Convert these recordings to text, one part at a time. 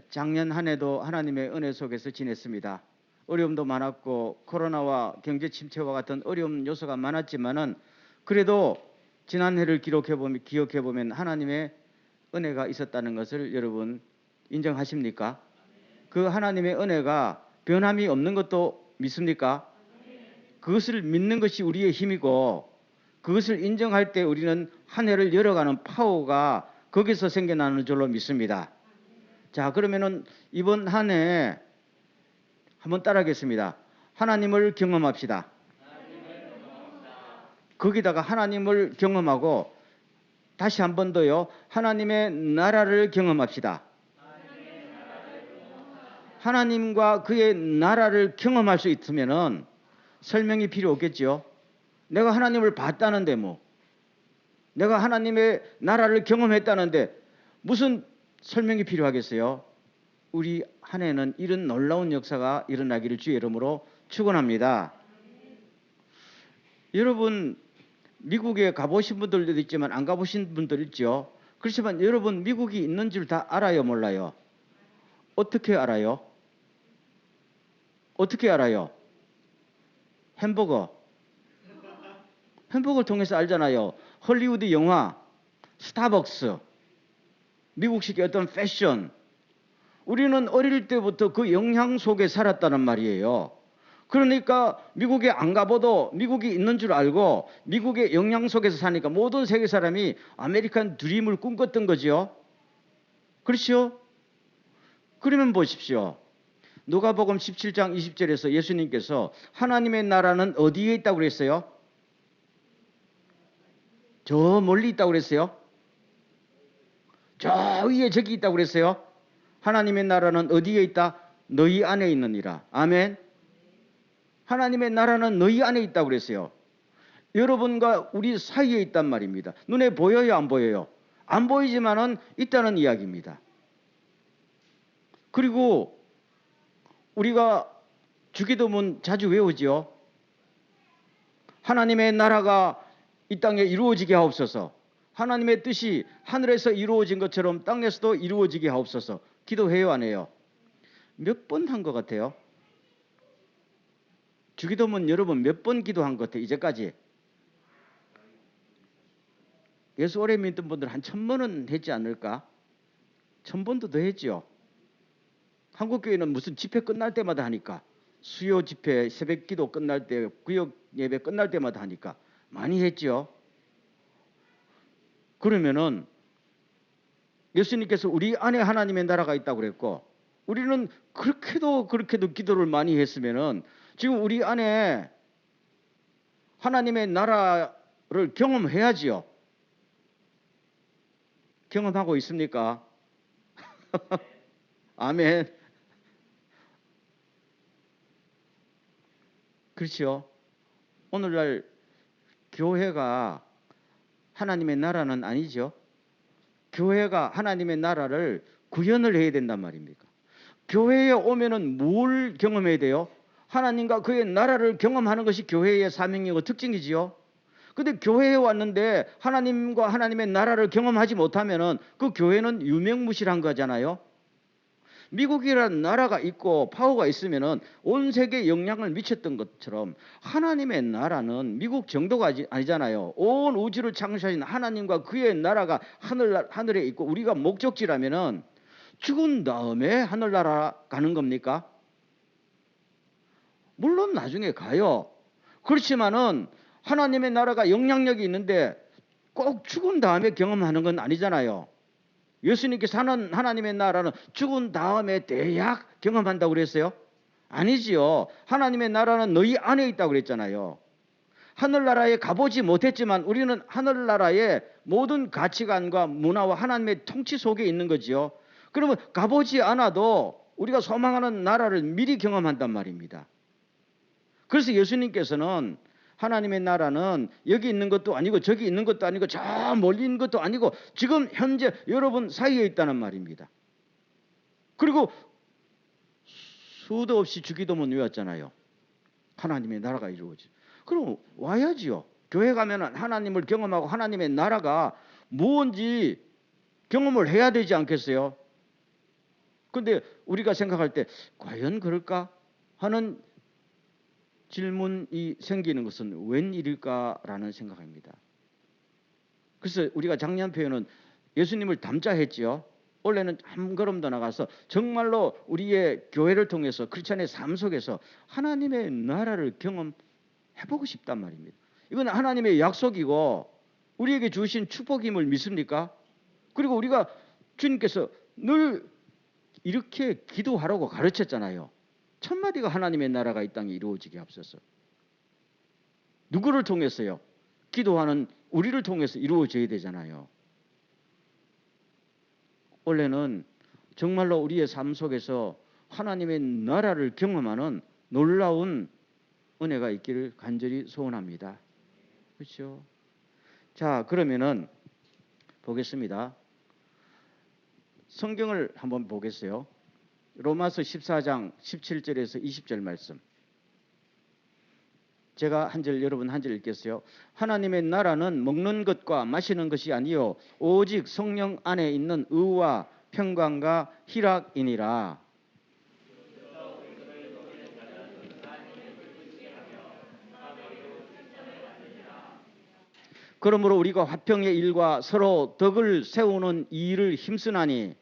작년 한 해도 하나님의 은혜 속에서 지냈습니다. 어려움도 많았고 코로나와 경제 침체와 같은 어려운 요소가 많았지만은 그래도 지난 해를 기억해 보면 하나님의 은혜가 있었다는 것을 여러분 인정하십니까? 그 하나님의 은혜가 변함이 없는 것도 믿습니까? 그것을 믿는 것이 우리의 힘이고 그것을 인정할 때 우리는 한 해를 열어가는 파워가 거기서 생겨나는 줄로 믿습니다. 자, 그러면은 이번 한 해 한번 따라하겠습니다. 하나님을 경험합시다. 거기다가 하나님을 경험하고 다시 한 번 더요. 하나님의 나라를 경험합시다. 하나님과 그의 나라를 경험할 수 있으면은 설명이 필요 없겠죠. 내가 하나님을 봤다는데 뭐. 내가 하나님의 나라를 경험했다는데 무슨 설명이 필요하겠어요? 우리 한 해는 이런 놀라운 역사가 일어나기를 주의 이름으로 축원합니다. 여러분 미국에 가보신 분들도 있지만 안 가보신 분들 있죠. 그렇지만 여러분 미국이 있는 줄 다 알아요, 몰라요? 어떻게 알아요? 어떻게 알아요? 햄버거를 통해서 알잖아요. 헐리우드 영화, 스타벅스, 미국식의 어떤 패션. 우리는 어릴 때부터 그 영향 속에 살았다는 말이에요. 그러니까 미국에 안 가봐도 미국이 있는 줄 알고 미국의 영향 속에서 사니까 모든 세계 사람이 아메리칸 드림을 꿈꿨던 거죠. 그렇죠? 그러면 보십시오. 누가복음 17장 20절에서 예수님께서 하나님의 나라는 어디에 있다고 그랬어요? 저 멀리 있다고 그랬어요? 저 위에 저기 있다고 그랬어요? 하나님의 나라는 어디에 있다? 너희 안에 있느니라. 아멘. 하나님의 나라는 너희 안에 있다고 그랬어요. 여러분과 우리 사이에 있단 말입니다. 눈에 보여요, 안 보여요? 안 보이지만은 있다는 이야기입니다. 그리고 우리가 주기도문 자주 외우지요. 하나님의 나라가 이 땅에 이루어지게 하옵소서. 하나님의 뜻이 하늘에서 이루어진 것처럼 땅에서도 이루어지게 하옵소서. 기도해요, 안 해요? 몇 번 한 것 같아요? 주기도문 여러분 몇 번 기도한 것 같아요, 이제까지? 예수 오래 믿던 분들 한 1000번은 했지 않을까? 1000번도 더 했죠. 한국교회는 무슨 집회 끝날 때마다 하니까, 수요 집회, 새벽 기도 끝날 때, 구역 예배 끝날 때마다 하니까 많이 했죠. 그러면은 예수님께서 우리 안에 하나님의 나라가 있다고 그랬고, 우리는 그렇게도 기도를 많이 했으면은 지금 우리 안에 하나님의 나라를 경험해야지요. 경험하고 있습니까? 아멘. 그렇죠. 오늘날 교회가 하나님의 나라는 아니죠. 교회가 하나님의 나라를 구현을 해야 된단 말입니까? 교회에 오면은 뭘 경험해야 돼요? 하나님과 그의 나라를 경험하는 것이 교회의 사명이고 특징이지요. 근데 교회에 왔는데 하나님과 하나님의 나라를 경험하지 못하면은 그 교회는 유명무실한 거잖아요. 미국이라는 나라가 있고 파워가 있으면은 온 세계에 영향을 미쳤던 것처럼 하나님의 나라는 미국 정도가 아니잖아요. 온 우주를 창조하신 하나님과 그의 나라가 하늘에 있고 우리가 목적지라면은 죽은 다음에 하늘나라 가는 겁니까? 물론 나중에 가요. 그렇지만은 하나님의 나라가 영향력이 있는데 꼭 죽은 다음에 경험하는 건 아니잖아요. 예수님께서 사는 하나님의 나라는 죽은 다음에 대약 경험한다고 그랬어요? 아니지요. 하나님의 나라는 너희 안에 있다고 그랬잖아요. 하늘나라에 가보지 못했지만 우리는 하늘나라의 모든 가치관과 문화와 하나님의 통치 속에 있는 거지요. 그러면 가보지 않아도 우리가 소망하는 나라를 미리 경험한단 말입니다. 그래서 예수님께서는 하나님의 나라는 여기 있는 것도 아니고 저기 있는 것도 아니고 저 멀리 있는 것도 아니고 지금 현재 여러분 사이에 있다는 말입니다. 그리고 수도 없이 주기도문 외웠잖아요. 하나님의 나라가 이루어지. 그럼 와야지요. 교회 가면 하나님을 경험하고 하나님의 나라가 뭔지 경험을 해야 되지 않겠어요? 근데 우리가 생각할 때 과연 그럴까 하는 질문이 생기는 것은 웬일일까라는 생각입니다. 그래서 우리가 작년 표현은 예수님을 닮자 했지요. 원래는 한 걸음 더 나가서 정말로 우리의 교회를 통해서 크리스찬의 삶 속에서 하나님의 나라를 경험해보고 싶단 말입니다. 이건 하나님의 약속이고 우리에게 주신 축복임을 믿습니까? 그리고 우리가 주님께서 늘 이렇게 기도하라고 가르쳤잖아요. 첫 마디가 하나님의 나라가 이 땅에 이루어지게 앞서서. 누구를 통해서요? 기도하는 우리를 통해서 이루어져야 되잖아요. 원래는 정말로 우리의 삶 속에서 하나님의 나라를 경험하는 놀라운 은혜가 있기를 간절히 소원합니다. 그렇죠? 자, 그러면은 보겠습니다. 성경을 한번 보겠어요. 로마서 14장 17절에서 20절 말씀. 제가 한 절, 여러분 한 절 읽겠어요. 하나님의 나라는 먹는 것과 마시는 것이 아니요 오직 성령 안에 있는 의와 평강과 희락이니라. 그러므로 우리가 화평의 일과 서로 덕을 세우는 이 일을 힘쓰나니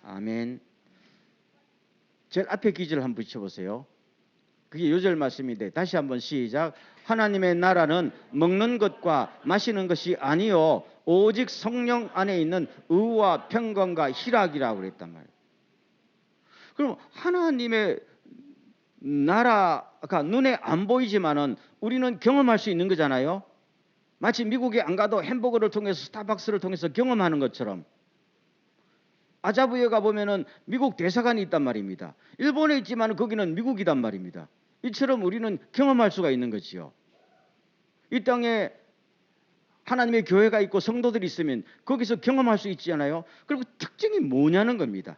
아멘. 제일 앞에 기절 한번 붙여보세요. 그게 요절 말씀인데 다시 한번 시작. 하나님의 나라는 먹는 것과 마시는 것이 아니요 오직 성령 안에 있는 의와 평강과 희락이라고 그랬단 말이에요. 그럼 하나님의 나라가 눈에 안 보이지만은 우리는 경험할 수 있는 거잖아요. 마치 미국에 안 가도 햄버거를 통해서 스타벅스를 통해서 경험하는 것처럼 아자부에 가보면은 미국 대사관이 있단 말입니다. 일본에 있지만 거기는 미국이단 말입니다. 이처럼 우리는 경험할 수가 있는 거지요. 이 땅에 하나님의 교회가 있고 성도들이 있으면 거기서 경험할 수 있잖아요. 그리고 특징이 뭐냐는 겁니다.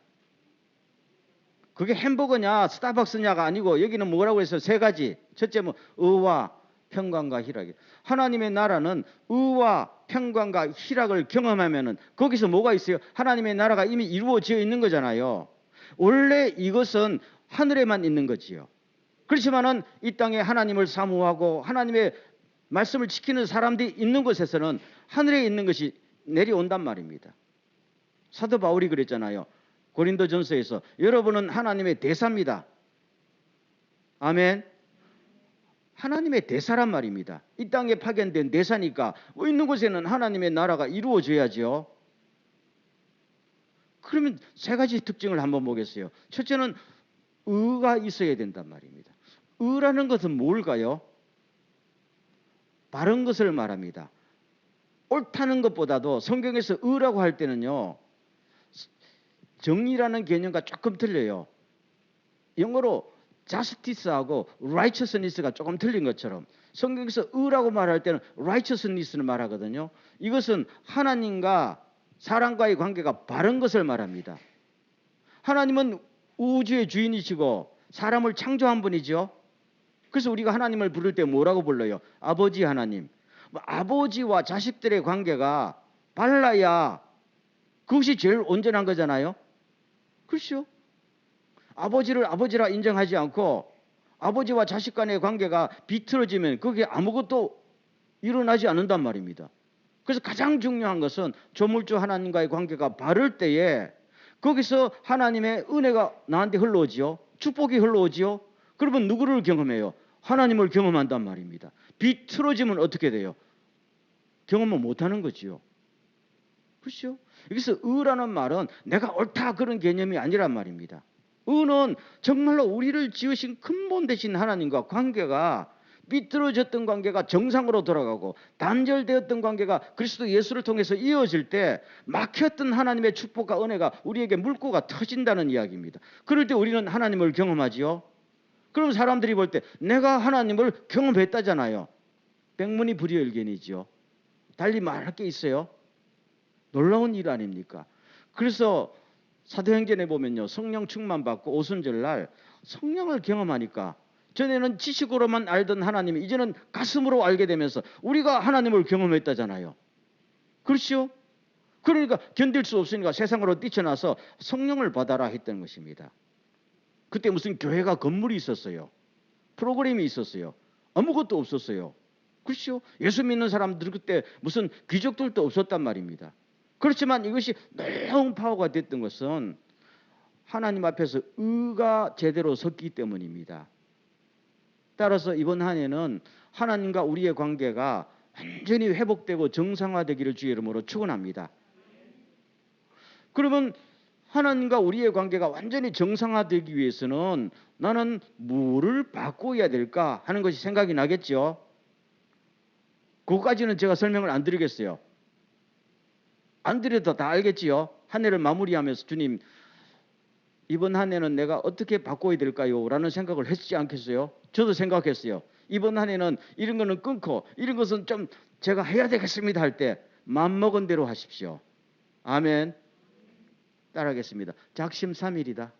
그게 햄버거냐 스타벅스냐가 아니고 여기는 뭐라고 해서 세 가지. 첫째 뭐 의와 평강과 희락이. 하나님의 나라는 의와 평강과 희락을 경험하면은 거기서 뭐가 있어요? 하나님의 나라가 이미 이루어져 있는 거잖아요. 원래 이것은 하늘에만 있는 거지요. 그렇지만은 이 땅에 하나님을 사모하고 하나님의 말씀을 지키는 사람들이 있는 곳에서는 하늘에 있는 것이 내려온단 말입니다. 사도 바울이 그랬잖아요. 고린도전서에서 여러분은 하나님의 대사입니다. 아멘. 하나님의 대사란 말입니다. 이 땅에 파견된 대사니까 있는 곳에는 하나님의 나라가 이루어져야죠. 그러면 세 가지 특징을 한번 보겠어요. 첫째는 의가 있어야 된단 말입니다. 의라는 것은 뭘까요? 바른 것을 말합니다. 옳다는 것보다도 성경에서 의라고 할 때는요. 정의라는 개념과 조금 틀려요. 영어로 justice하고 righteousness가 조금 틀린 것처럼 성경에서 의라고 말할 때는 righteousness를 말하거든요. 이것은 하나님과 사람과의 관계가 바른 것을 말합니다. 하나님은 우주의 주인이시고 사람을 창조한 분이죠. 그래서 우리가 하나님을 부를 때 뭐라고 불러요? 아버지 하나님. 아버지와 자식들의 관계가 발라야 그것이 제일 온전한 거잖아요. 그렇죠? 아버지를 아버지라 인정하지 않고 아버지와 자식 간의 관계가 비틀어지면 그게 아무것도 일어나지 않는단 말입니다. 그래서 가장 중요한 것은 조물주 하나님과의 관계가 바를 때에 거기서 하나님의 은혜가 나한테 흘러오지요. 축복이 흘러오지요. 그러면 누구를 경험해요? 하나님을 경험한단 말입니다. 비틀어지면 어떻게 돼요? 경험을 못하는 거지요. 그렇죠? 여기서 의라는 말은 내가 옳다 그런 개념이 아니란 말입니다. 의는 정말로 우리를 지으신 근본 되신 하나님과 관계가 삐뚤어졌던 관계가 정상으로 돌아가고 단절되었던 관계가 그리스도 예수를 통해서 이어질 때 막혔던 하나님의 축복과 은혜가 우리에게 물꼬가 터진다는 이야기입니다. 그럴 때 우리는 하나님을 경험하지요. 그럼 사람들이 볼 때 내가 하나님을 경험했다잖아요. 백문이 불여일견이지요. 달리 말할 게 있어요. 놀라운 일 아닙니까? 그래서 사도행전에 보면요. 성령 충만 받고 오순절날 성령을 경험하니까 전에는 지식으로만 알던 하나님이 이제는 가슴으로 알게 되면서 우리가 하나님을 경험했다잖아요. 그렇죠? 그러니까 견딜 수 없으니까 세상으로 뛰쳐나서 성령을 받아라 했던 것입니다. 그때 무슨 교회가 건물이 있었어요. 프로그램이 있었어요. 아무것도 없었어요. 그렇죠? 예수 믿는 사람들 그때 무슨 귀족들도 없었단 말입니다. 그렇지만 이것이 놀라운 파워가 됐던 것은 하나님 앞에서 의가 제대로 섰기 때문입니다. 따라서 이번 한 해는 하나님과 우리의 관계가 완전히 회복되고 정상화되기를 주의 이름으로 축원합니다. 그러면 하나님과 우리의 관계가 완전히 정상화되기 위해서는 나는 뭐를 바꿔야 될까 하는 것이 생각이 나겠죠. 그거까지는 제가 설명을 안 드리겠어요. 안 드려도 다 알겠지요. 한 해를 마무리하면서 주님 이번 한 해는 내가 어떻게 바꿔야 될까요? 라는 생각을 했지 않겠어요? 저도 생각했어요. 이번 한 해는 이런 거는 끊고 이런 것은 좀 제가 해야 되겠습니다 할 때 마음먹은 대로 하십시오. 아멘. 따라하겠습니다. 작심삼일이다.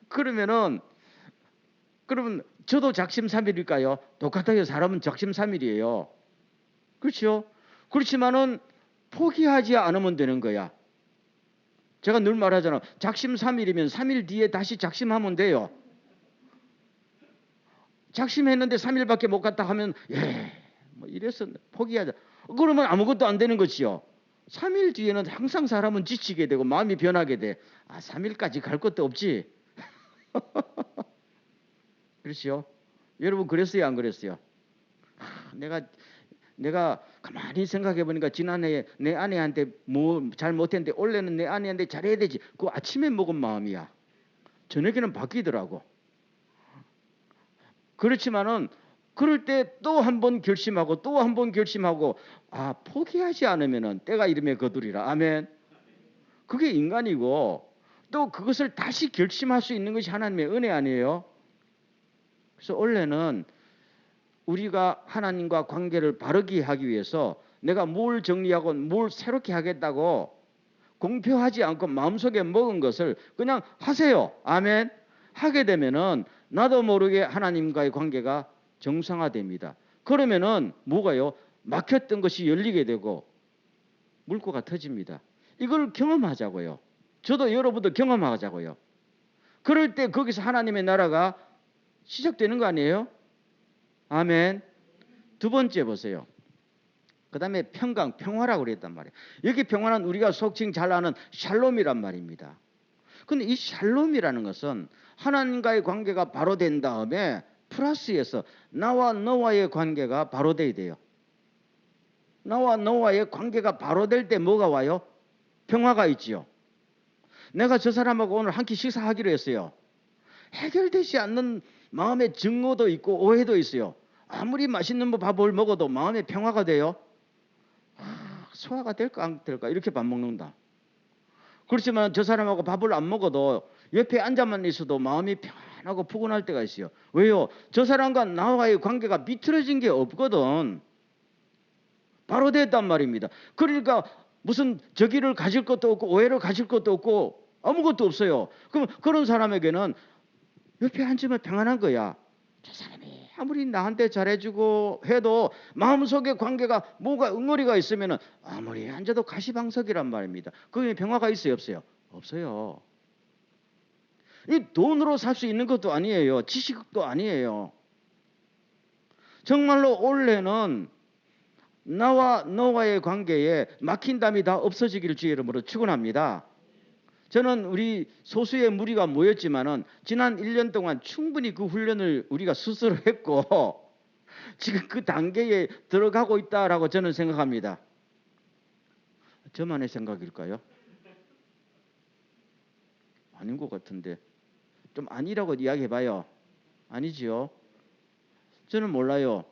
그러면 저도 작심삼일일까요? 똑같아요. 사람은 작심삼일이에요. 그렇죠? 그렇지만은 포기하지 않으면 되는 거야. 제가 늘 말하잖아. 작심삼일이면 3일 뒤에 다시 작심하면 돼요. 작심했는데 3일밖에 못 갔다 하면 뭐 이래서 포기하자. 그러면 아무것도 안 되는 거지요. 3일 뒤에는 항상 사람은 지치게 되고 마음이 변하게 돼. 3일까지 갈 것도 없지. 그렇죠? 여러분 그랬어요, 안 그랬어요? 내가 가만히 생각해 보니까 지난해에 내 아내한테 뭐 잘 못했는데 올해는 내 아내한테 잘해야 되지. 그거 아침에 먹은 마음이야. 저녁에는 바뀌더라고. 그렇지만은 그럴 때 또 한 번 결심하고 또 한 번 결심하고 포기하지 않으면은 때가 이름에 거두리라. 아멘. 그게 인간이고 또 그것을 다시 결심할 수 있는 것이 하나님의 은혜 아니에요. 그래서 원래는 우리가 하나님과 관계를 바르게 하기 위해서 내가 뭘 정리하고 뭘 새롭게 하겠다고 공표하지 않고 마음속에 먹은 것을 그냥 하세요. 아멘. 하게 되면은 나도 모르게 하나님과의 관계가 정상화됩니다. 그러면은 뭐가요? 막혔던 것이 열리게 되고 물꼬가 터집니다. 이걸 경험하자고요. 저도 여러분도 경험하자고요. 그럴 때 거기서 하나님의 나라가 시작되는 거 아니에요? 아멘. 두 번째 보세요. 그 다음에 평강, 평화라고 그랬단 말이에요. 여기 평화는 우리가 속칭 잘 아는 샬롬이란 말입니다. 근데 이 샬롬이라는 것은 하나님과의 관계가 바로 된 다음에 플러스에서 나와 너와의 관계가 바로 돼야 돼요. 나와 너와의 관계가 바로 될 때 뭐가 와요? 평화가 있지요. 내가 저 사람하고 오늘 한 끼 식사하기로 했어요. 해결되지 않는 마음의 증오도 있고 오해도 있어요. 아무리 맛있는 밥을 먹어도 마음의 평화가 돼요. 소화가 될까 안 될까 이렇게 밥 먹는다. 그렇지만 저 사람하고 밥을 안 먹어도 옆에 앉아만 있어도 마음이 편하고 푸근할 때가 있어요. 왜요? 저 사람과 나와의 관계가 미틀어진 게 없거든. 바로 됐단 말입니다. 그러니까 무슨 저기를 가질 것도 없고 오해를 가질 것도 없고 아무것도 없어요. 그럼 그런 사람에게는 옆에 앉으면 평안한 거야. 저 사람이 아무리 나한테 잘해주고 해도 마음속에 관계가 뭐가 응어리가 있으면 아무리 앉아도 가시방석이란 말입니다. 거기에 평화가 있어요, 없어요? 없어요. 이 돈으로 살 수 있는 것도 아니에요. 지식도 아니에요. 정말로 원래는 나와 너와의 관계에 막힌담이 다 없어지기를 주의 이름으로 축원합니다. 저는 우리 소수의 무리가 모였지만은 지난 1년 동안 충분히 그 훈련을 우리가 스스로 했고 지금 그 단계에 들어가고 있다라고 저는 생각합니다. 저만의 생각일까요? 아닌 것 같은데 좀 아니라고 이야기해봐요. 아니지요? 저는 몰라요.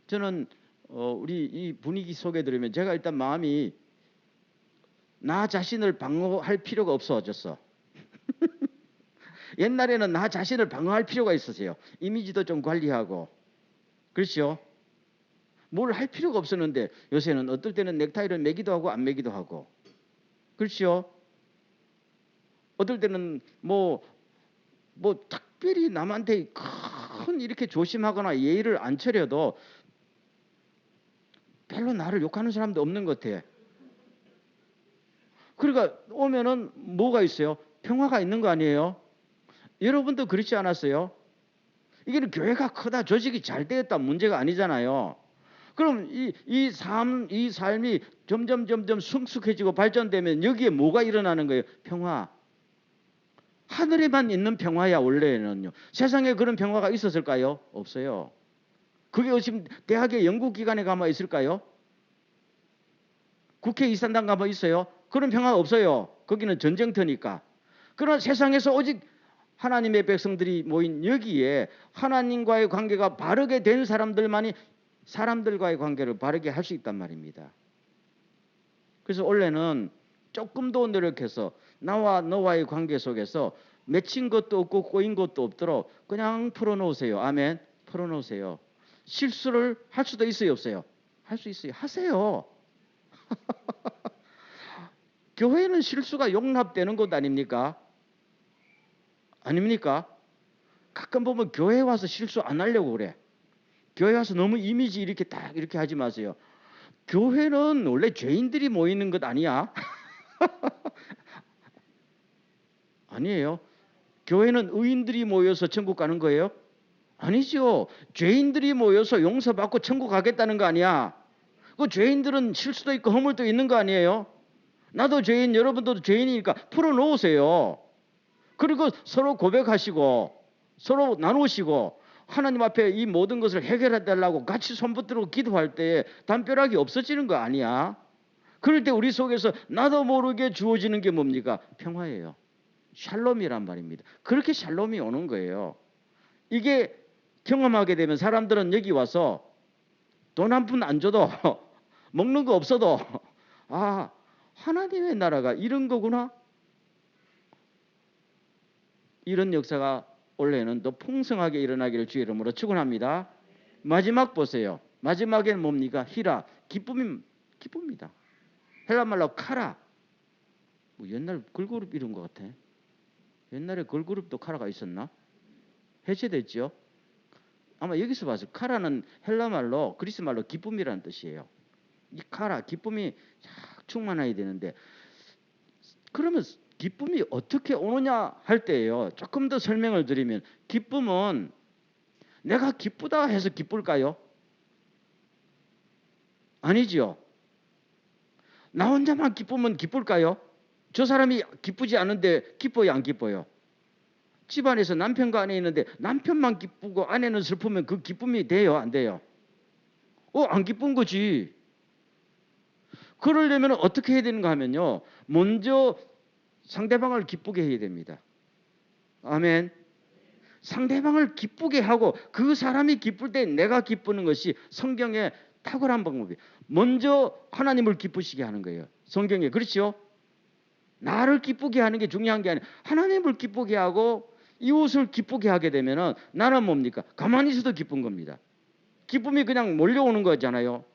저는 우리 이 분위기 속에 들으면 제가 일단 마음이 나 자신을 방어할 필요가 없어졌어. 옛날에는 나 자신을 방어할 필요가 있었어요. 이미지도 좀 관리하고. 그렇죠? 뭘 할 필요가 없었는데 요새는 어떨 때는 넥타이를 매기도 하고 안 매기도 하고. 그렇죠? 어떨 때는 뭐 특별히 남한테 큰 이렇게 조심하거나 예의를 안 차려도 별로 나를 욕하는 사람도 없는 것 같아. 그러니까 오면은 뭐가 있어요? 평화가 있는 거 아니에요? 여러분도 그렇지 않았어요? 이게 교회가 크다, 조직이 잘 되었다 문제가 아니잖아요. 그럼 이 삶이 점점 성숙해지고 발전되면 여기에 뭐가 일어나는 거예요? 평화. 하늘에만 있는 평화야, 원래는요. 세상에 그런 평화가 있었을까요? 없어요. 그게 지금 대학의 연구기관에 가면 있을까요? 국회 이산당 가면 있어요? 그런 평화가 없어요. 거기는 전쟁터니까. 그러나 세상에서 오직 하나님의 백성들이 모인 여기에 하나님과의 관계가 바르게 된 사람들만이 사람들과의 관계를 바르게 할 수 있단 말입니다. 그래서 원래는 조금 더 노력해서 나와 너와의 관계 속에서 맺힌 것도 없고 꼬인 것도 없도록 그냥 풀어놓으세요. 아멘. 풀어놓으세요. 실수를 할 수도 있어요, 없어요? 할 수 있어요. 하세요. 교회는 실수가 용납되는 곳 아닙니까? 아닙니까? 가끔 보면 교회 와서 실수 안 하려고 그래. 교회 와서 너무 이미지 이렇게 딱 이렇게 하지 마세요. 교회는 원래 죄인들이 모이는 것 아니야? 아니에요. 교회는 의인들이 모여서 천국 가는 거예요? 아니죠. 죄인들이 모여서 용서받고 천국 가겠다는 거 아니야. 그 죄인들은 실수도 있고 허물도 있는 거 아니에요? 나도 죄인, 여러분도 죄인이니까 풀어놓으세요. 그리고 서로 고백하시고 서로 나누시고 하나님 앞에 이 모든 것을 해결해 달라고 같이 손붙들고 기도할 때 담벼락이 없어지는 거 아니야. 그럴 때 우리 속에서 나도 모르게 주어지는 게 뭡니까? 평화예요. 샬롬이란 말입니다. 그렇게 샬롬이 오는 거예요. 이게 경험하게 되면 사람들은 여기 와서 돈 한 푼 안 줘도 먹는 거 없어도 아, 하나님의 나라가 이런 거구나. 이런 역사가 올해는 더 풍성하게 일어나기를 주의 이름으로 축원합니다. 마지막 보세요. 마지막에는 뭡니까? 히라, 기쁨입니다. 헬라 말로 카라. 뭐 옛날 걸그룹 이런 것 같아. 옛날에 걸그룹도 카라가 있었나? 해체됐죠. 아마 여기서 봐서 카라는 헬라 말로 그리스 말로 기쁨이라는 뜻이에요. 이 카라, 기쁨이 충만해야 되는데 그러면 기쁨이 어떻게 오느냐 할 때예요. 조금 더 설명을 드리면 기쁨은 내가 기쁘다 해서 기쁠까요? 아니지요. 나 혼자만 기쁘면 기쁠까요? 저 사람이 기쁘지 않은데 기뻐요, 안 기뻐요? 집안에서 남편과 아내 있는데 남편만 기쁘고 아내는 슬프면 그 기쁨이 돼요, 안 돼요? 안 기쁜 거지. 그러려면 어떻게 해야 되는가 하면요. 먼저 상대방을 기쁘게 해야 됩니다. 아멘. 상대방을 기쁘게 하고 그 사람이 기쁠 때 내가 기쁘는 것이 성경의 탁월한 방법이에요. 먼저 하나님을 기쁘시게 하는 거예요. 성경에. 그렇죠? 나를 기쁘게 하는 게 중요한 게 아니라 하나님을 기쁘게 하고 이웃을 기쁘게 하게 되면 나는 뭡니까? 가만히 있어도 기쁜 겁니다. 기쁨이 그냥 몰려오는 거잖아요.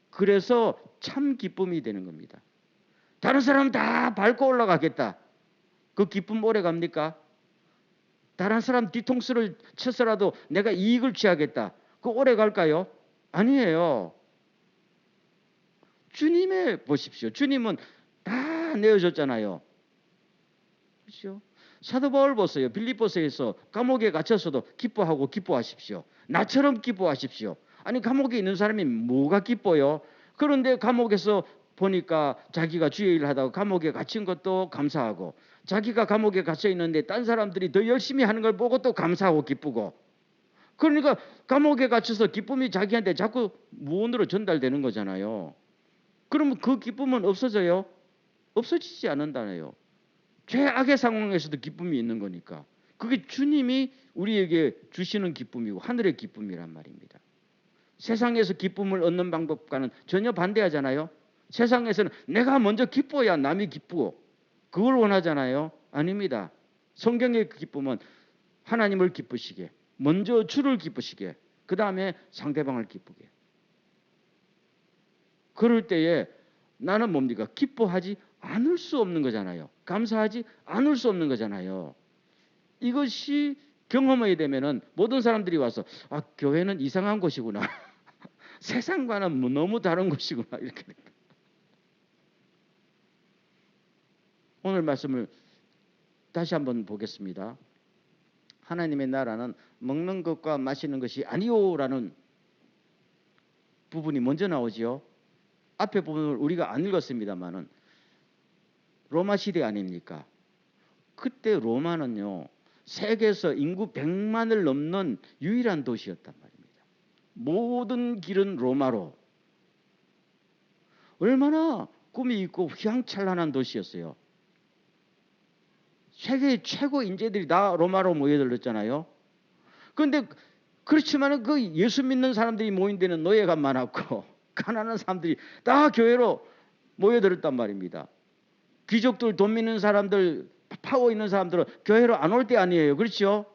그래서 참 기쁨이 되는 겁니다. 다른 사람 다 밟고 올라가겠다. 그 기쁨 오래 갑니까? 다른 사람 뒤통수를 쳐서라도 내가 이익을 취하겠다. 그 오래 갈까요? 아니에요. 주님의 보십시오. 주님은 다 내어줬잖아요. 그렇죠? 사도 바울 보세요. 빌립보서에서 감옥에 갇혔어도 기뻐하고 기뻐하십시오. 나처럼 기뻐하십시오. 아니 감옥에 있는 사람이 뭐가 기뻐요? 그런데 감옥에서 보니까 자기가 주의 일을 하다가 감옥에 갇힌 것도 감사하고 자기가 감옥에 갇혀 있는데 딴 사람들이 더 열심히 하는 걸 보고 또 감사하고 기쁘고 그러니까 감옥에 갇혀서 기쁨이 자기한테 자꾸 무언으로 전달되는 거잖아요. 그러면 그 기쁨은 없어져요? 없어지지 않는다네요. 최악의 상황에서도 기쁨이 있는 거니까. 그게 주님이 우리에게 주시는 기쁨이고 하늘의 기쁨이란 말입니다. 세상에서 기쁨을 얻는 방법과는 전혀 반대하잖아요. 세상에서는 내가 먼저 기뻐야 남이 기쁘고 그걸 원하잖아요. 아닙니다. 성경의 기쁨은 하나님을 기쁘시게, 먼저 주를 기쁘시게, 그 다음에 상대방을 기쁘게. 그럴 때에 나는 뭡니까? 기뻐하지 않을 수 없는 거잖아요. 감사하지 않을 수 없는 거잖아요. 이것이 경험하게 되면은 모든 사람들이 와서 교회는 이상한 곳이구나. 세상과는 너무 다른 곳이구나. 이렇게 됩니다. 오늘 말씀을 다시 한번 보겠습니다. 하나님의 나라는 먹는 것과 마시는 것이 아니오라는 부분이 먼저 나오지요. 앞에 부분을 우리가 안 읽었습니다만은 로마 시대 아닙니까? 그때 로마는요, 세계에서 인구 100만을 넘는 유일한 도시였단 말입니다. 모든 길은 로마로. 얼마나 꿈이 있고 휘황찬란한 도시였어요. 세계 최고 인재들이 다 로마로 모여들었잖아요. 그런데 그렇지만은 그 예수 믿는 사람들이 모인 데는 노예가 많았고 가난한 사람들이 다 교회로 모여들었단 말입니다. 귀족들, 돈 믿는 사람들, 파워 있는 사람들은 교회로 안 올 때 아니에요. 그렇죠?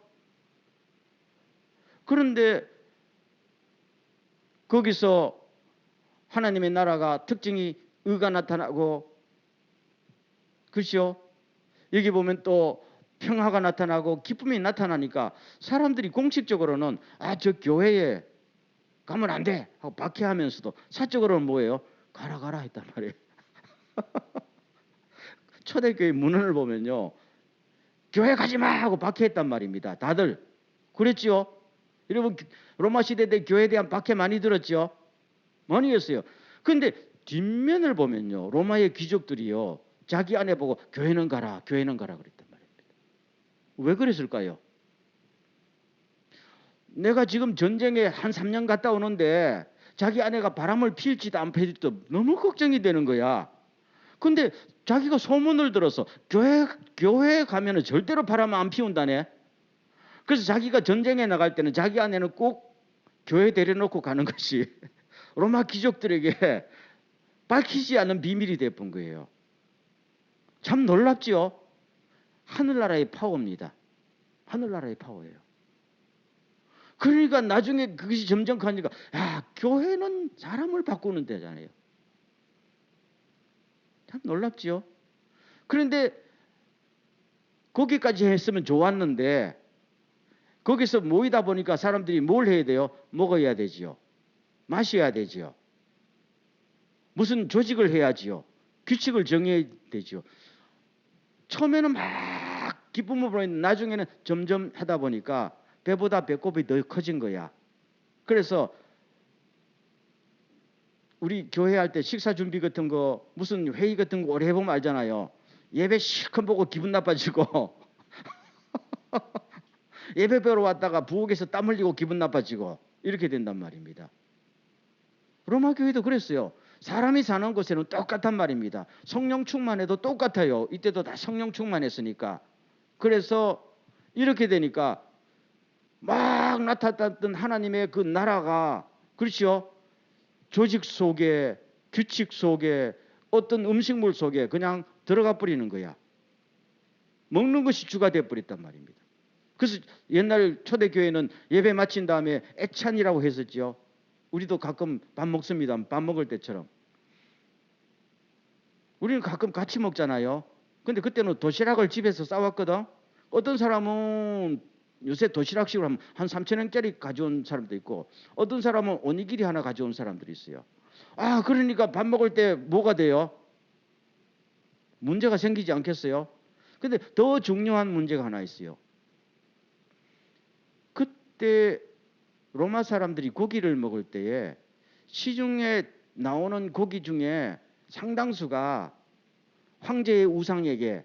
그런데 거기서 하나님의 나라가 특징이 의가 나타나고, 그렇죠? 여기 보면 또 평화가 나타나고 기쁨이 나타나니까 사람들이 공식적으로는 저 교회에 가면 안 돼 하고 박해하면서도 사적으로는 뭐예요? 가라 했단 말이에요. 초대교회 문헌을 보면요, 교회 가지 마 하고 박해했단 말입니다. 다들 그랬지요. 여러분 로마 시대 때 교회에 대한 박해 많이 들었죠. 많이 했어요. 그런데 뒷면을 보면요, 로마의 귀족들이요, 자기 아내 보고 교회는 가라 그랬단 말입니다. 왜 그랬을까요? 내가 지금 전쟁에 한 3년 갔다 오는데 자기 아내가 바람을 필지도 안 필지도 너무 걱정이 되는 거야. 근데 자기가 소문을 들어서 교회에 가면은 절대로 바람 안 피운다네. 그래서 자기가 전쟁에 나갈 때는 자기 아내는 꼭 교회 데려놓고 가는 것이 로마 귀족들에게 밝히지 않은 비밀이 되어본 거예요. 참 놀랍지요? 하늘나라의 파워입니다. 하늘나라의 파워예요. 그러니까 나중에 그것이 점점 가니까 교회는 사람을 바꾸는 데잖아요. 참 놀랍지요? 그런데 거기까지 했으면 좋았는데 거기서 모이다 보니까 사람들이 뭘 해야 돼요? 먹어야 되지요. 마셔야 되지요. 무슨 조직을 해야지요. 규칙을 정해야 되지요. 처음에는 막 기쁨을 보이는데 나중에는 점점 하다 보니까 배보다 배꼽이 더 커진 거야. 그래서 우리 교회 할 때 식사 준비 같은 거, 무슨 회의 같은 거 오래 해보면 알잖아요. 예배 실컷 보고 기분 나빠지고 예배 배우러 왔다가 부엌에서 땀 흘리고 기분 나빠지고 이렇게 된단 말입니다. 로마 교회도 그랬어요. 사람이 사는 곳에는 똑같단 말입니다. 성령 충만해도 똑같아요. 이때도 다 성령 충만했으니까. 그래서 이렇게 되니까 막 나타났던 하나님의 그 나라가, 그렇죠? 조직 속에, 규칙 속에, 어떤 음식물 속에 그냥 들어가 버리는 거야. 먹는 것이 주가 되어 버렸단 말입니다. 그래서 옛날 초대교회는 예배 마친 다음에 애찬이라고 했었죠. 우리도 가끔 밥 먹습니다. 밥 먹을 때처럼. 우리는 가끔 같이 먹잖아요. 근데 그때는 도시락을 집에서 싸왔거든. 어떤 사람은 요새 도시락식으로 하면 한 3,000원짜리 가져온 사람도 있고, 어떤 사람은 오니기리 하나 가져온 사람들이 있어요. 그러니까 밥 먹을 때 뭐가 돼요? 문제가 생기지 않겠어요? 근데 더 중요한 문제가 하나 있어요. 그때 로마 사람들이 고기를 먹을 때에 시중에 나오는 고기 중에 상당수가 황제의 우상에게,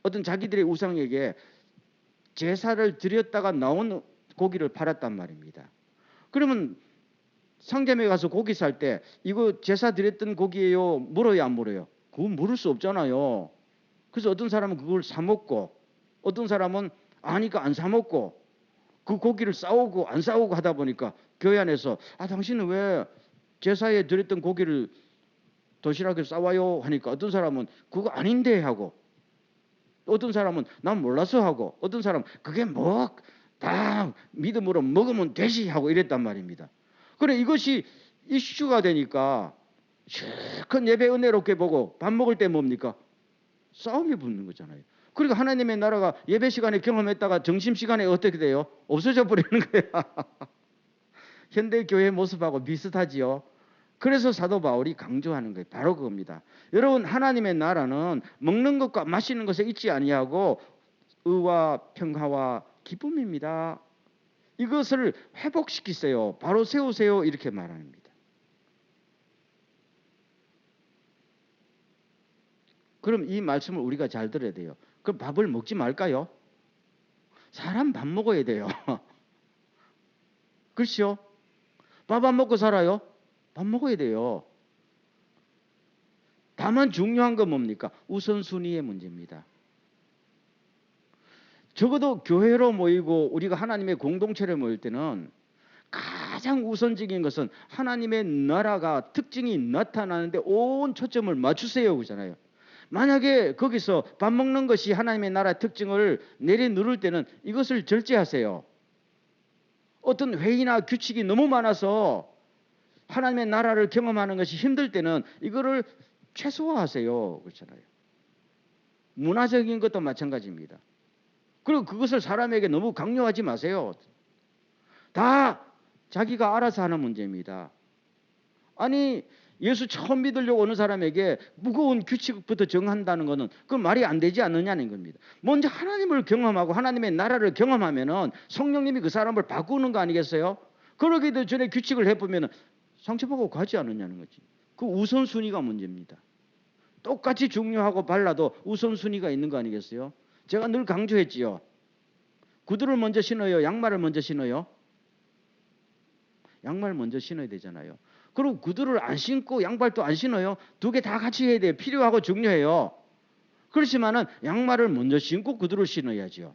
어떤 자기들의 우상에게 제사를 드렸다가 나온 고기를 팔았단 말입니다. 그러면 상점에 가서 고기 살 때 이거 제사 드렸던 고기예요? 물어요, 안 물어요? 그건 물을 수 없잖아요. 그래서 어떤 사람은 그걸 사 먹고, 어떤 사람은 아니까 안 사 먹고, 그 고기를 싸우고 안 싸우고 하다 보니까 교회 안에서 당신은 왜 제사에 드렸던 고기를 도시락에 싸와요? 하니까 어떤 사람은 그거 아닌데 하고, 어떤 사람은 난 몰라서 하고, 어떤 사람은 그게 뭐 다 믿음으로 먹으면 되지 하고 이랬단 말입니다. 그래 이것이 이슈가 되니까 실컷 예배 은혜롭게 보고 밥 먹을 때 뭡니까? 싸움이 붙는 거잖아요. 그러니까 하나님의 나라가 예배 시간에 경험했다가 점심 시간에 어떻게 돼요? 없어져 버리는 거야. 현대 교회 모습하고 비슷하지요. 그래서 사도 바울이 강조하는 거예요. 바로 그겁니다. 여러분, 하나님의 나라는 먹는 것과 마시는 것에 있지 아니하고 의와 평화와 기쁨입니다. 이것을 회복시키세요. 바로 세우세요. 이렇게 말합니다. 그럼 이 말씀을 우리가 잘 들어야 돼요. 그럼 밥을 먹지 말까요? 사람 밥 먹어야 돼요. 그렇죠? 밥 안 먹고 살아요? 밥 먹어야 돼요. 다만 중요한 건 뭡니까? 우선순위의 문제입니다. 적어도 교회로 모이고 우리가 하나님의 공동체를 모일 때는 가장 우선적인 것은 하나님의 나라가 특징이 나타나는데 온 초점을 맞추세요 그러잖아요. 만약에 거기서 밥 먹는 것이 하나님의 나라의 특징을 내려누를 때는 이것을 절제하세요. 어떤 회의나 규칙이 너무 많아서 하나님의 나라를 경험하는 것이 힘들 때는 이거를 최소화하세요 그렇잖아요. 문화적인 것도 마찬가지입니다. 그리고 그것을 사람에게 너무 강요하지 마세요. 다 자기가 알아서 하는 문제입니다. 아니 예수 처음 믿으려고 오는 사람에게 무거운 규칙부터 정한다는 것은 그건 말이 안 되지 않느냐는 겁니다. 먼저 하나님을 경험하고 하나님의 나라를 경험하면은 성령님이 그 사람을 바꾸는 거 아니겠어요? 그러기도 전에 규칙을 해보면은 상처받고 가지 않느냐는 거지. 그 우선순위가 문제입니다. 똑같이 중요하고 발라도 우선순위가 있는 거 아니겠어요? 제가 늘 강조했지요. 구두를 먼저 신어요? 양말을 먼저 신어요? 양말 먼저 신어야 되잖아요. 그리고 구두를 안 신고 양발도 안 신어요? 두 개 다 같이 해야 돼요. 필요하고 중요해요. 그렇지만은 양말을 먼저 신고 구두를 신어야죠.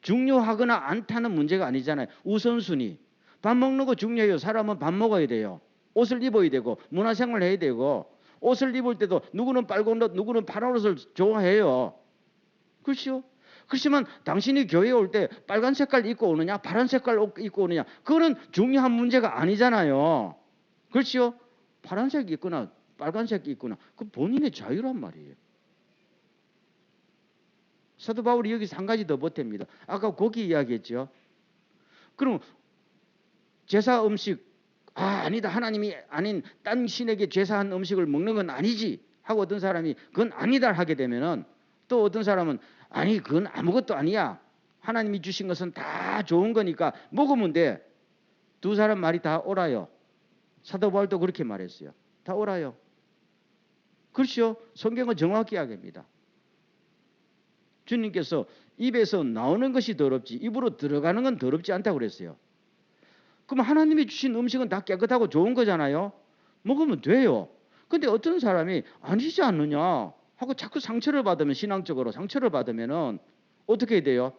중요하거나 않다는 문제가 아니잖아요. 우선순위. 밥 먹는 거 중요해요. 사람은 밥 먹어야 돼요. 옷을 입어야 되고 문화생활 해야 되고 옷을 입을 때도 누구는 빨간 옷 누구는 파란 옷을 좋아해요. 그렇죠? 그렇지만 당신이 교회에 올 때 빨간 색깔 입고 오느냐 파란 색깔 옷 입고 오느냐 그거는 중요한 문제가 아니잖아요. 그렇죠? 파란색 입거나 빨간색 입거나 그 본인의 자유란 말이에요. 사도 바울이 여기서 한 가지 더 보탭니다. 아까 고기 이야기했죠. 그럼 제사 음식 아니다 하나님이 아닌 딴 신에게 제사한 음식을 먹는 건 아니지 하고 어떤 사람이 그건 아니다 하게 되면은 또 어떤 사람은 아니 그건 아무것도 아니야 하나님이 주신 것은 다 좋은 거니까 먹으면 돼. 두 사람 말이 다 옳아요. 사도 바울도 그렇게 말했어요. 다 옳아요. 그렇죠? 성경은 정확히 이야기합니다. 주님께서 입에서 나오는 것이 더럽지 입으로 들어가는 건 더럽지 않다고 그랬어요. 그럼 하나님이 주신 음식은 다 깨끗하고 좋은 거잖아요. 먹으면 돼요. 근데 어떤 사람이 아니지 않느냐 하고 자꾸 상처를 받으면 신앙적으로 상처를 받으면은 어떻게 해야 돼요?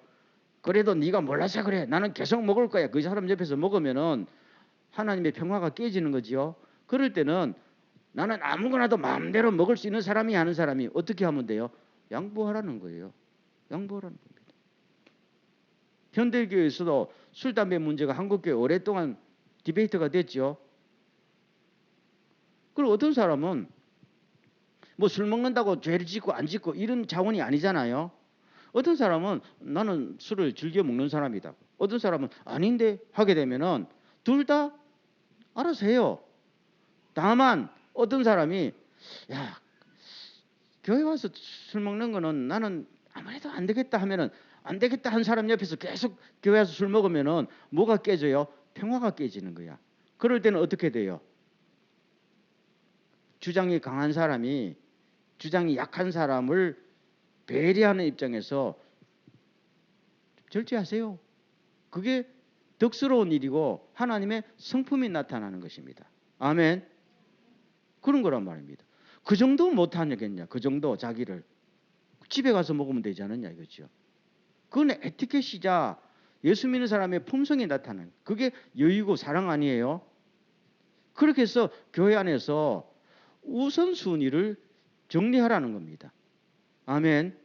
그래도 네가 몰라서 그래. 나는 계속 먹을 거야. 그 사람 옆에서 먹으면은 하나님의 평화가 깨지는 거지요. 그럴 때는 나는 아무거나도 마음대로 먹을 수 있는 사람이 하는 사람이 어떻게 하면 돼요? 양보하라는 거예요. 양보하라는 겁니다. 현대교회에서도 술, 담배 문제가 한국교회 오랫동안 디베이트가 됐죠. 그리고 어떤 사람은 뭐 술 먹는다고 죄를 짓고 안 짓고 이런 자원이 아니잖아요. 어떤 사람은 나는 술을 즐겨 먹는 사람이다. 어떤 사람은 아닌데 하게 되면은 둘 다 알아서 해요. 다만 어떤 사람이 야 교회 와서 술 먹는 거는 나는 아무래도 안 되겠다 하면은 안 되겠다 한 사람 옆에서 계속 교회 와서 술 먹으면은 뭐가 깨져요? 평화가 깨지는 거야. 그럴 때는 어떻게 돼요? 주장이 강한 사람이 주장이 약한 사람을 배려하는 입장에서 절제하세요. 그게 덕스러운 일이고 하나님의 성품이 나타나는 것입니다. 아멘. 그런 거란 말입니다. 그 정도 못하겠냐? 그 정도 자기를 집에 가서 먹으면 되지 않느냐 이거죠. 그건 에티켓이자 예수 믿는 사람의 품성이 나타나는 그게 여유고 사랑 아니에요? 그렇게 해서 교회 안에서 우선순위를 정리하라는 겁니다. 아멘.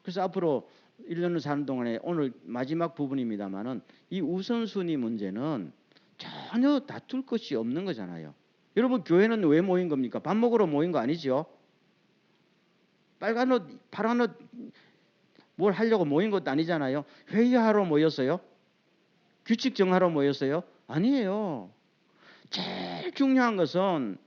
그래서 앞으로 1년을 사는 동안에 오늘 마지막 부분입니다만은 이 우선순위 문제는 전혀 다툴 것이 없는 거잖아요. 여러분 교회는 왜 모인 겁니까? 밥 먹으러 모인 거 아니죠? 빨간 옷, 파란 옷 뭘 하려고 모인 것도 아니잖아요. 회의하러 모였어요? 규칙 정하러 모였어요? 아니에요. 제일 중요한 것은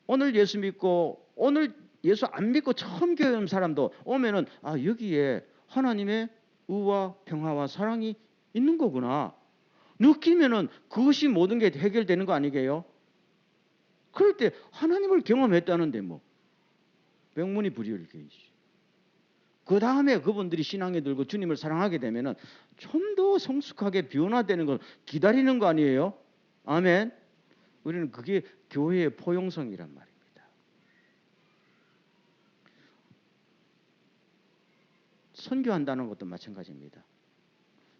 오늘 예수 믿고 오늘 예수 안 믿고 처음 교회 온 사람도 오면은 여기에 하나님의 의와 평화와 사랑이 있는 거구나. 느끼면은 그것이 모든 게 해결되는 거 아니게요? 그럴 때 하나님을 경험했다는데 뭐 백문이 불여일견이지. 그 다음에 그분들이 신앙에 들고 주님을 사랑하게 되면은 좀 더 성숙하게 변화되는 걸 기다리는 거 아니에요? 아멘. 우리는 그게 교회의 포용성이란 말입니다. 선교한다는 것도 마찬가지입니다.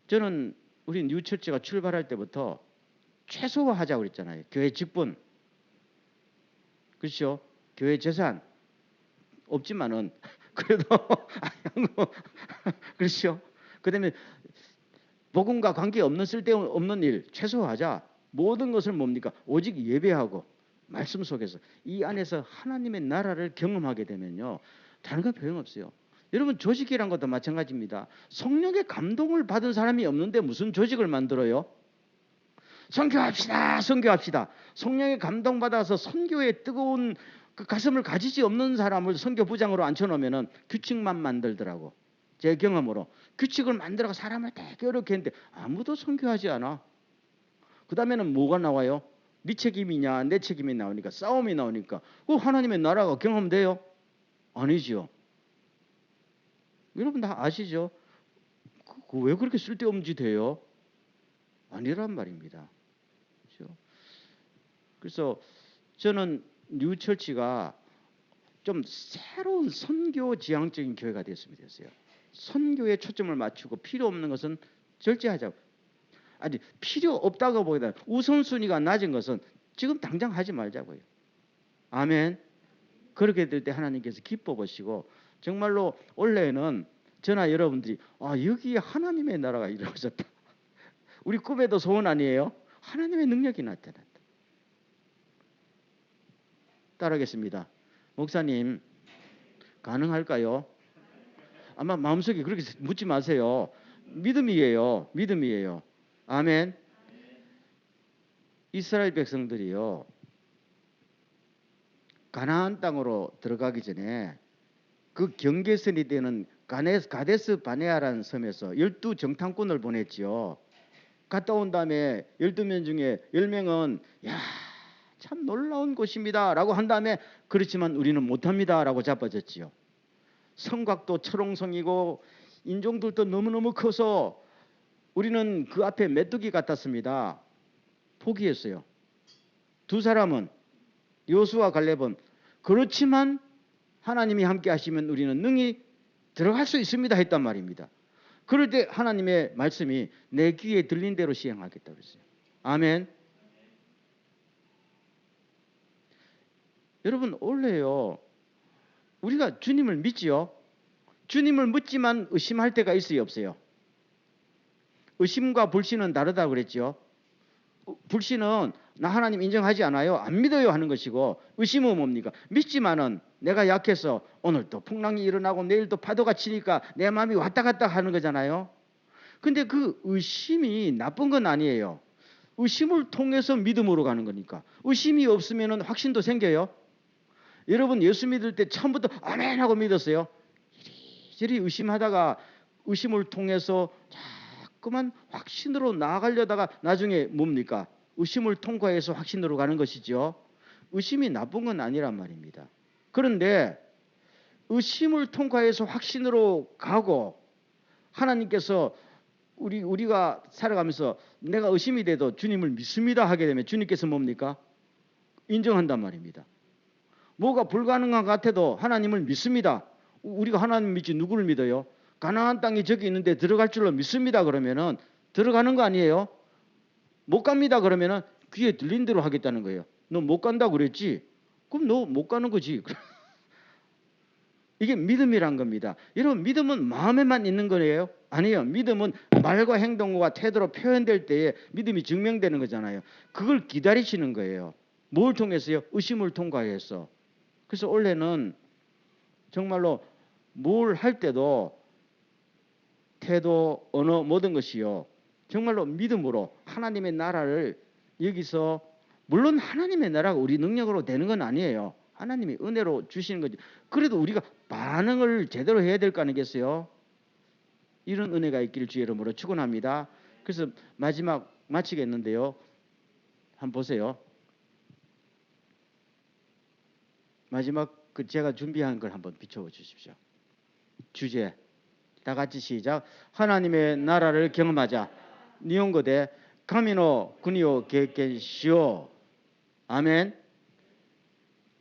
저는 우리 뉴처치가 출발할 때부터 최소화하자고 그랬잖아요. 교회 직분, 그렇죠? 교회 재산 없지만은 그래도 그렇죠? 그다음에 복음과 관계없는 쓸데없는 일 최소화하자. 모든 것을 뭡니까? 오직 예배하고 말씀 속에서 이 안에서 하나님의 나라를 경험하게 되면요. 다른 건 소용없어요. 여러분 조직이란 것도 마찬가지입니다. 성령의 감동을 받은 사람이 없는데 무슨 조직을 만들어요? 선교합시다. 선교합시다. 성령의 감동받아서 선교에 뜨거운 그 가슴을 가지지 없는 사람을 선교부장으로 앉혀놓으면 규칙만 만들더라고. 제 경험으로. 규칙을 만들어서 사람을 되게 어렵게 했는데 아무도 선교하지 않아. 그 다음에는 뭐가 나와요? 네 책임이냐 내 책임이 나오니까 싸움이 나오니까 하나님의 나라가 경험돼요? 아니죠. 여러분 다 아시죠? 왜 그렇게 쓸데없는 짓 해요? 아니란 말입니다. 그렇죠? 그래서 저는 뉴처치가 좀 새로운 선교 지향적인 교회가 됐으면 됐어요. 선교에 초점을 맞추고 필요 없는 것은 절제하자고. 아니 필요 없다고 보기보다 우선순위가 낮은 것은 지금 당장 하지 말자고요. 아멘. 그렇게 될 때 하나님께서 기뻐 보시고 정말로 원래는 저나 여러분들이 여기에 하나님의 나라가 이루어졌다. 우리 꿈에도 소원 아니에요? 하나님의 능력이 나타났다. 따르겠습니다. 목사님 가능할까요? 아마 마음속에 그렇게 묻지 마세요. 믿음이에요. 믿음이에요. 아멘. 이스라엘 백성들이요. 가나안 땅으로 들어가기 전에 그 경계선이 되는 가데스 바네아라는 섬에서 12정탐꾼을 보냈지요. 갔다 온 다음에 12명 중에 10명은 참 놀라운 곳입니다 라고 한 다음에 그렇지만 우리는 못합니다 라고 자빠졌지요. 성곽도 철옹성이고 인종들도 너무너무 커서 우리는 그 앞에 메뚜기 같았습니다. 포기했어요. 두 사람은 여호수아 갈렙은 그렇지만 하나님이 함께 하시면 우리는 능히 들어갈 수 있습니다 했단 말입니다. 그럴 때 하나님의 말씀이 내 귀에 들린 대로 시행하겠다고 했어요. 아멘. 여러분 원래요. 우리가 주님을 믿지요. 주님을 믿지만 의심할 때가 있어요 없어요? 의심과 불신은 다르다고 그랬죠. 불신은 나 하나님 인정하지 않아요. 안 믿어요 하는 것이고 의심은 뭡니까? 믿지만은 내가 약해서 오늘 또 풍랑이 일어나고 내일 또 파도가 치니까 내 마음이 왔다 갔다 하는 거잖아요. 근데 그 의심이 나쁜 건 아니에요. 의심을 통해서 믿음으로 가는 거니까. 의심이 없으면 확신도 생겨요. 여러분 예수 믿을 때 처음부터 아멘 하고 믿었어요. 이리저리 의심하다가 의심을 통해서 자꾸만 확신으로 나아가려다가 나중에 뭡니까? 의심을 통과해서 확신으로 가는 것이죠. 의심이 나쁜 건 아니란 말입니다. 그런데 의심을 통과해서 확신으로 가고 하나님께서 우리가 살아가면서 내가 의심이 돼도 주님을 믿습니다 하게 되면 주님께서 뭡니까? 인정한단 말입니다. 뭐가 불가능한 것 같아도 하나님을 믿습니다. 우리가 하나님 믿지 누구를 믿어요? 가나안 땅이 저기 있는데 들어갈 줄로 믿습니다 그러면은 들어가는 거 아니에요? 못 갑니다 그러면은 귀에 들린 대로 하겠다는 거예요. 너 못 간다고 그랬지? 그럼 너 못 가는 거지. 이게 믿음이란 겁니다. 여러분 믿음은 마음에만 있는 거예요? 아니에요. 믿음은 말과 행동과 태도로 표현될 때에 믿음이 증명되는 거잖아요. 그걸 기다리시는 거예요. 뭘 통해서요? 의심을 통과해서. 그래서 원래는 정말로 뭘 할 때도 태도, 언어, 모든 것이요. 정말로 믿음으로 하나님의 나라를 여기서, 물론 하나님의 나라가 우리 능력으로 되는 건 아니에요. 하나님이 은혜로 주시는 거지. 그래도 우리가 반응을 제대로 해야 될 거 아니겠어요? 이런 은혜가 있기를 주의 이름으로 축원합니다. 그래서 마지막 마치겠는데요. 한번 보세요. 마지막 그 제가 준비한 걸 한번 비춰 주십시오. 주제 다 같이 시작. 하나님의 나라를 경험하자. 니온고대 카미노 구니오 게켄시오. 아멘.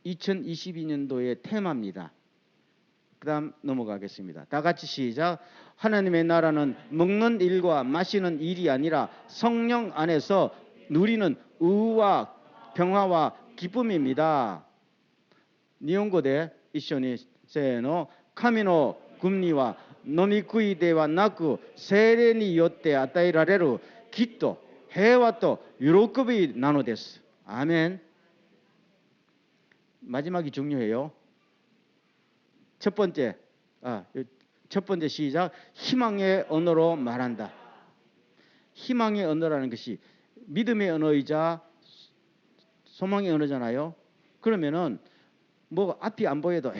2022년도의 테마입니다. 그 다음 넘어가겠습니다. 다 같이 시작. 하나님의 나라는 먹는 일과 마시는 일이 아니라 성령 안에서 누리는 의와 평화와 기쁨입니다. 니온고대 이쇼니 세노 카미노 금리와 노미쿠이데와 나쿠 세레니 요때 아타이라레루 기토 해와 또 유로급이 나노데스. 아멘. 마지막이 중요해요. 첫 번째 시작. 희망의 언어로 말한다. 희망의 언어라는 것이 믿음의 언어이자 소망의 언어잖아요. 그러면은 뭐 앞이 안 보여도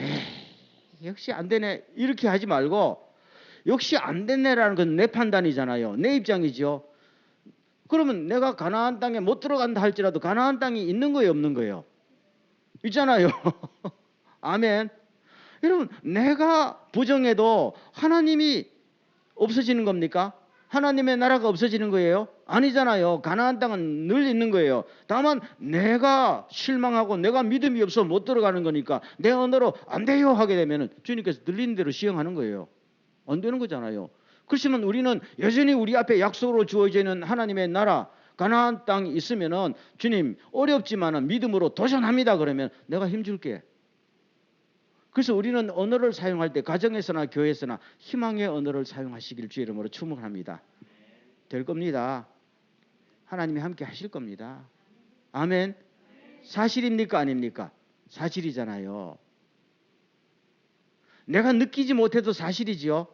역시 안 되네 이렇게 하지 말고, 역시 안 됐네라는 건 내 판단이잖아요. 내 입장이죠. 그러면 내가 가나안 땅에 못 들어간다 할지라도 가나안 땅이 있는 거예요, 없는 거예요? 있잖아요. 아멘. 여러분, 내가 부정해도 하나님이 없어지는 겁니까? 하나님의 나라가 없어지는 거예요? 아니잖아요. 가나안 땅은 늘 있는 거예요. 다만 내가 실망하고 내가 믿음이 없어 못 들어가는 거니까 내 언어로 안 돼요 하게 되면 주님께서 들리는 대로 시행하는 거예요. 안 되는 거잖아요. 그렇지만 우리는 여전히 우리 앞에 약속으로 주어져 있는 하나님의 나라 가나안 땅이 있으면은 주님 어렵지만은 믿음으로 도전합니다 그러면 내가 힘줄게. 그래서 우리는 언어를 사용할 때 가정에서나 교회에서나 희망의 언어를 사용하시길 주의 이름으로 축원합니다. 될 겁니다. 하나님이 함께 하실 겁니다. 아멘. 사실입니까 아닙니까? 사실이잖아요. 내가 느끼지 못해도 사실이지요.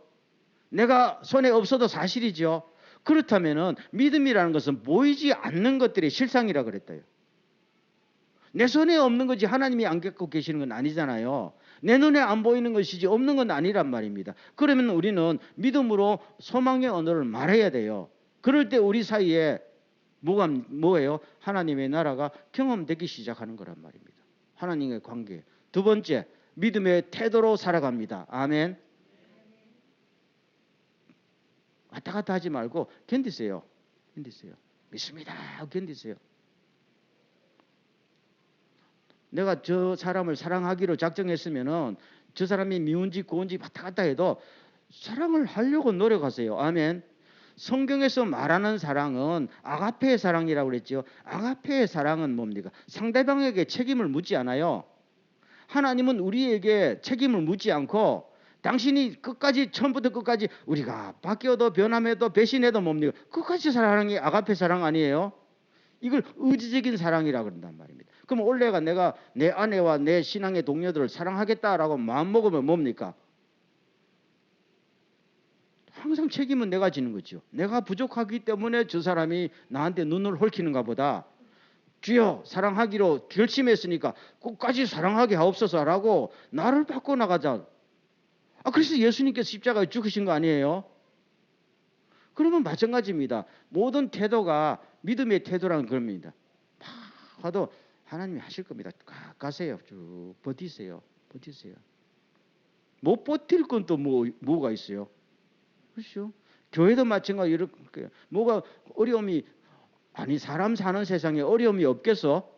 내가 손에 없어도 사실이죠. 그렇다면은 믿음이라는 것은 보이지 않는 것들의 실상이라 그랬대요. 내 손에 없는 거지 하나님이 안 갖고 계시는 건 아니잖아요. 내 눈에 안 보이는 것이지 없는 건 아니란 말입니다. 그러면 우리는 믿음으로 소망의 언어를 말해야 돼요. 그럴 때 우리 사이에 뭐예요? 하나님의 나라가 경험되기 시작하는 거란 말입니다. 하나님의 관계. 두 번째, 믿음의 태도로 살아갑니다. 아멘. 왔다 갔다 하지 말고 견디세요. 견디세요. 믿습니다. 견디세요. 내가 저 사람을 사랑하기로 작정했으면은 저 사람이 미운지 고운지 왔다 갔다 해도 사랑을 하려고 노력하세요. 아멘. 성경에서 말하는 사랑은 아가페의 사랑이라고 그랬죠. 아가페의 사랑은 뭡니까? 상대방에게 책임을 묻지 않아요. 하나님은 우리에게 책임을 묻지 않고 당신이 끝까지 처음부터 끝까지 우리가 바뀌어도 변함해도 배신해도 뭡니까? 끝까지 사랑이 아가페 사랑 아니에요? 이걸 의지적인 사랑이라고 그런단 말입니다. 그럼 올해가 내가 내 아내와 내 신앙의 동료들을 사랑하겠다라고 마음먹으면 뭡니까? 항상 책임은 내가 지는 거죠. 내가 부족하기 때문에 저 사람이 나한테 눈을 홀키는가 보다. 주여 사랑하기로 결심했으니까 끝까지 사랑하게 하옵소서라고 나를 바꿔나가자. 그래서 예수님께서 십자가에 죽으신 거 아니에요? 그러면 마찬가지입니다. 모든 태도가 믿음의 태도라는 겁니다. 봐도 하나님이 하실 겁니다. 가세요. 쭉 버티세요. 버티세요. 못 버틸 건 또 뭐가 있어요? 그렇죠? 교회도 마찬가지 이렇게 뭐가 어려움이 아니 사람 사는 세상에 어려움이 없겠어?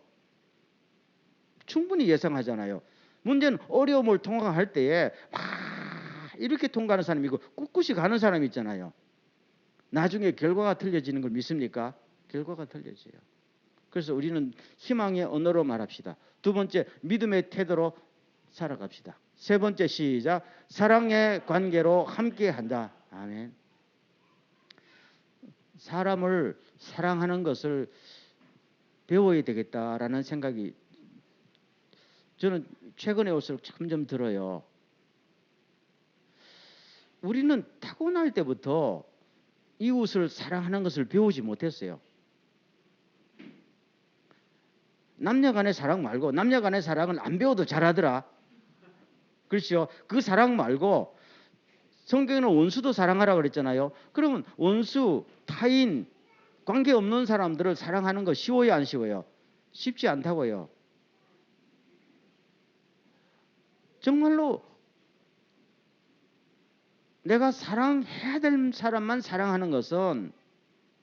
충분히 예상하잖아요. 문제는 어려움을 통과할 때에 막 이렇게 통과하는 사람이 있고 꿋꿋이 가는 사람이 있잖아요. 나중에 결과가 틀려지는 걸 믿습니까? 결과가 틀려져요. 그래서 우리는 희망의 언어로 말합시다. 두 번째, 믿음의 태도로 살아갑시다. 세 번째 시작. 사랑의 관계로 함께한다. 아멘. 사람을 사랑하는 것을 배워야 되겠다라는 생각이 저는 최근에 올수록 점점 들어요. 우리는 타고날 때부터 이웃을 사랑하는 것을 배우지 못했어요. 남녀 간의 사랑 말고, 남녀 간의 사랑은 안 배워도 잘하더라. 그렇죠? 그 사랑 말고 성경에는 원수도 사랑하라고 그랬잖아요. 그러면 원수, 타인, 관계없는 사람들을 사랑하는 거 쉬워요, 안 쉬워요? 쉽지 않다고요. 정말로 내가 사랑해야 될 사람만 사랑하는 것은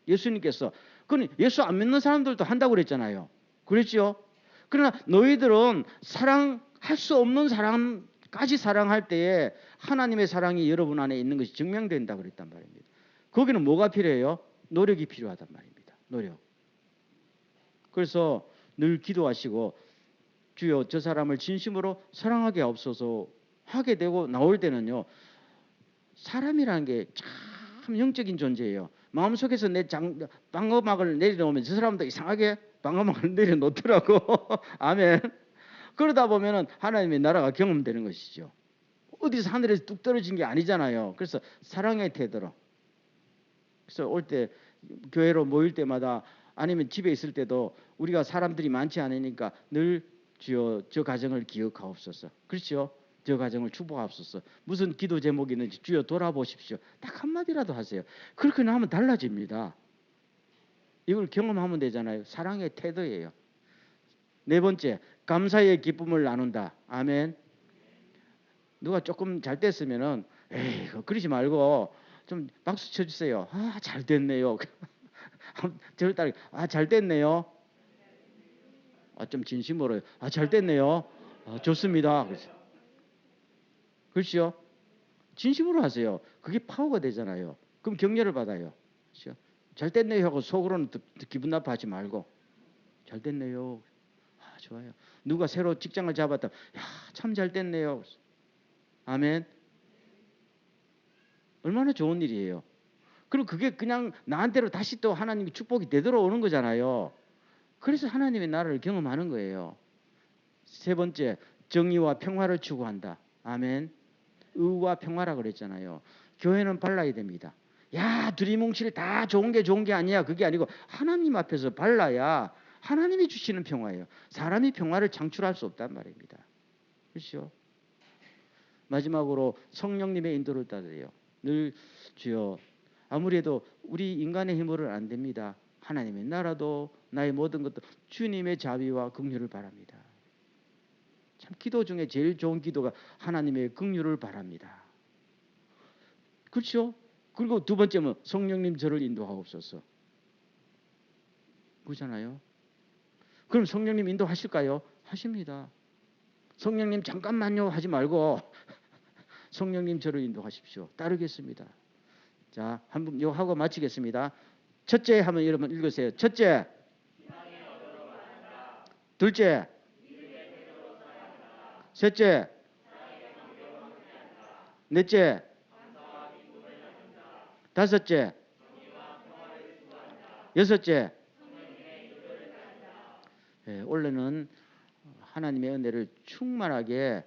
예수님께서, 그건 예수 안 믿는 사람들도 한다고 그랬잖아요. 그랬죠? 그러나 너희들은 사랑할 수 없는 사람까지 사랑할 때에 하나님의 사랑이 여러분 안에 있는 것이 증명된다고 그랬단 말입니다. 거기는 뭐가 필요해요? 노력이 필요하단 말입니다. 노력. 그래서 늘 기도하시고 주여 저 사람을 진심으로 사랑하게 하옵소서 하게 되고 나올 때는요. 사람이라는 게 참 영적인 존재예요. 마음속에서 내 방어막을 내려놓으면 저 사람도 이상하게 방어막을 내려놓더라고. 아멘. 그러다 보면은 하나님의 나라가 경험되는 것이죠. 어디서 하늘에서 뚝 떨어진 게 아니잖아요. 그래서 사랑의 태도로. 그래서 올 때 교회로 모일 때마다 아니면 집에 있을 때도 우리가 사람들이 많지 않으니까 늘 주여 저 가정을 기억하옵소서. 그렇죠? 저 가정을 축복하옵소서. 무슨 기도 제목이 있는지 주여 돌아보십시오. 딱 한마디라도 하세요. 그렇게 하면 달라집니다. 이걸 경험하면 되잖아요. 사랑의 태도예요. 네 번째, 감사의 기쁨을 나눈다. 아멘. 누가 조금 잘 됐으면은 에이 그러지 말고 좀 박수 쳐주세요. 아, 잘 됐네요. 저를 따라 잘 됐네요. 좀 진심으로요. 잘 됐네요. 좋습니다. 그렇죠? 진심으로 하세요. 그게 파워가 되잖아요. 그럼 격려를 받아요. 그렇죠? 잘 됐네요 하고 속으로는 기분 나빠하지 말고 잘 됐네요. 좋아요. 누가 새로 직장을 잡았다. 참 잘 됐네요. 아멘. 얼마나 좋은 일이에요. 그리고 그게 그냥 나한테로 다시 또 하나님의 축복이 되돌아오는 거잖아요. 그래서 하나님의 나라를 경험하는 거예요. 세 번째, 정의와 평화를 추구한다. 아멘. 의와 평화라 그랬잖아요. 교회는 발라야 됩니다. 두리뭉실 다 좋은 게 아니야. 그게 아니고 하나님 앞에서 발라야 하나님이 주시는 평화예요. 사람이 평화를 창출할 수 없단 말입니다. 그렇죠? 마지막으로 성령님의 인도를 따르래요. 늘 주여 아무리 해도 우리 인간의 힘으로는 안 됩니다. 하나님의 나라도 나의 모든 것도 주님의 자비와 긍휼을 바랍니다. 참 기도 중에 제일 좋은 기도가 하나님의 긍휼을 바랍니다. 그렇죠? 그리고 두 번째는 성령님 저를 인도하옵소서. 그렇잖아요. 그럼 성령님 인도하실까요? 하십니다. 성령님 잠깐만요 하지 말고 성령님 저를 인도하십시오. 따르겠습니다. 자, 한번 이거 하고 마치겠습니다. 첫째 한번 여러분 읽으세요. 첫째, 둘째, 셋째, 넷째, 다섯째, 여섯째. 원래는 하나님의 은혜를 충만하게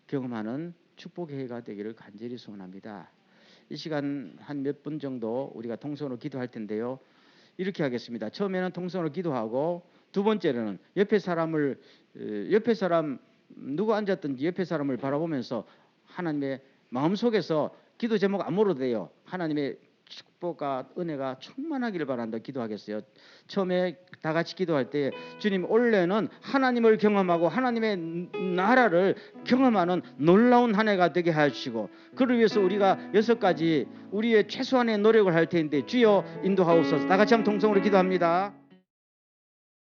경험하는 축복의 해가 되기를 간절히 소원합니다. 이 시간 한 몇 분 정도 우리가 통성으로 기도할 텐데요. 이렇게 하겠습니다. 처음에는 통성으로 기도하고 두 번째는 옆에 사람 누구 앉았든지 옆에 사람을 바라보면서 하나님의 마음속에서 기도 제목 안 물어도 돼요. 하나님의 축복과 은혜가 충만하기를 바란다 기도하겠어요. 처음에 다 같이 기도할 때 주님 올해는 하나님을 경험하고 하나님의 나라를 경험하는 놀라운 한 해가 되게 하시고 그를 위해서 우리가 6가지 우리의 최소한의 노력을 할 텐데 주여 인도하옵소서. 다 같이 한번 통성으로 기도합니다.